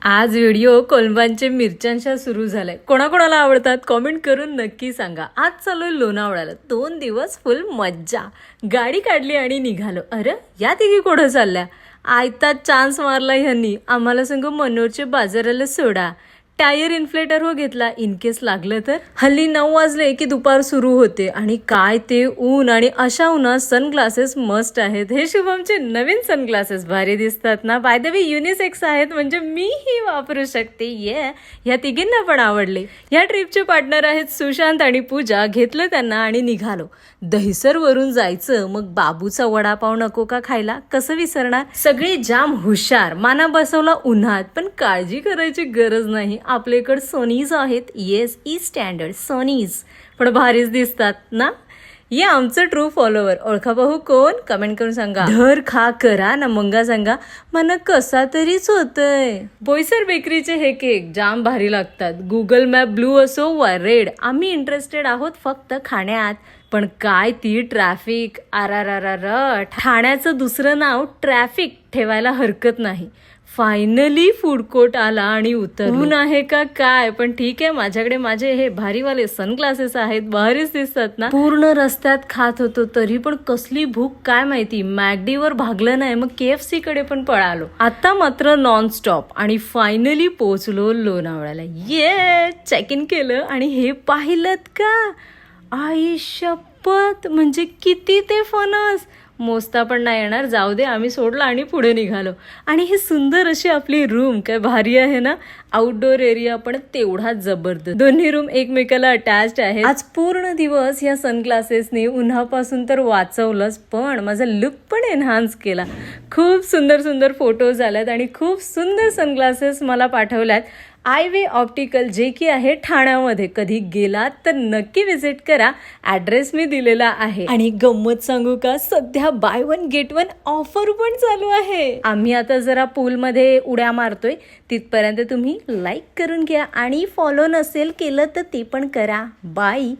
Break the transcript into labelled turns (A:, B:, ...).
A: आज व्हिडिओ कोलंबांचे मिरच्यांच्या सुरू झालाय. कोणाकोणाला आवडतात कमेंट करून नक्की सांगा. आज चालू लोणावळ्याला 2 दिवस फुल मज्जा. गाडी काढली आणि निघालो. अरे या तिघी कुठं चालल्या? आयता चान्स मारला ह्यांनी. आम्हाला संग मनोरच्या बाजाराला सोडा. टायर इन्फ्लेटर हो घेतला इन केस लागलं तर. हल्ली 9 वाजले की दुपार सुरू होते आणि काय ते ऊन, आणि अशा उन्हात सनग्लासेस मस्ट आहेत. हे शुभमचे नवीन सनग्लासेस भारी दिसतात ना. बाय द वे युनिसेक्स आहेत, म्हणजे मीही वापरू शकते. ह्या तिघींना पण आवडले. या ट्रिपचे पार्टनर आहेत सुशांत आणि पूजा. घेतलं त्यांना आणि निघालो. दहिसर वरून जायचं, मग बाबूचा वडापाव नको का खायला, कसं विसरणार. सगळी जाम हुशार. माना बसवला उन्हात, पण काळजी करायची गरज नाही. आपल्याकडे सोनीज आहेत. येस, ई स्टँडर्ड सोनीज, पण भारीच दिसतात ना. ये आमचं ट्रू फॉलोवर. ओळखा पाहू कोण? कमेंट करून सांगा. धर खा करा ना मंगा सांगा. मन कसा तरीच होतंय. बोईसर बेकरीचे हे केक जाम भारी लागतात. गुगल मॅप ब्लू असो वा रेड, आम्ही इंटरेस्टेड आहोत फक्त खाण्यात. पण काय ती ट्रॅफिक. आरारारा. ठाण्याचं दुसरं नाव ट्रॅफिक ठेवायला हरकत नाही. फायनली फूड कोर्ट आला आणि ऊन आहे का काय, पण ठीक आहे. माझ्याकडे माझे हे भारीवाले सनग्लासेस आहेत. भारीच दिसतात ना. पूर्ण रस्त्यात खात होतो तरी पण कसली भूक काय माहिती. मॅकडीवर भागलं नाही, मग KFC कडे पण पळालो. आता मात्र नॉनस्टॉप. आणि फायनली पोहोचलो लोणावळ्याला. चेक इन केलं आणि हे पाहिलं का, आई शपथ, म्हणजे किती ते फणस. मोजता पण नाही येणार. जाऊ दे, आम्ही सोडला आणि पुढे निघालो. आणि हे सुंदर अशी आपली रूम काय भारी आहे ना. आउटडोर एरिया पण तेवढाच जबरदस्त. दोन्ही रूम एकमेकाला अटॅच्ड आहे. आज पूर्ण दिवस या सनग्लासेसने उन्हापासून तर वाचवलंच, पण माझा लुक पण एनहान्स केला. खूप सुंदर सुंदर फोटोज आल्यात आणि खूप सुंदर सनग्लासेस मला पाठवल्यात. आयवे ऑप्टिकल, जे की आहे ठाण्यामध्ये. कधी गेलात तर नक्की विजिट करा. ऍड्रेस मी दिलेला आहे. आणि गंमत सांगू का, सध्या बाय 1 गेट 1 ऑफर पण चालू आहे. आम्ही आता जरा पूलमध्ये उड्या मारतोय. तिथपर्यंत तुम्ही लाईक करून घ्या आणि फॉलो नसेल केलं तर ते पण करा. बाय.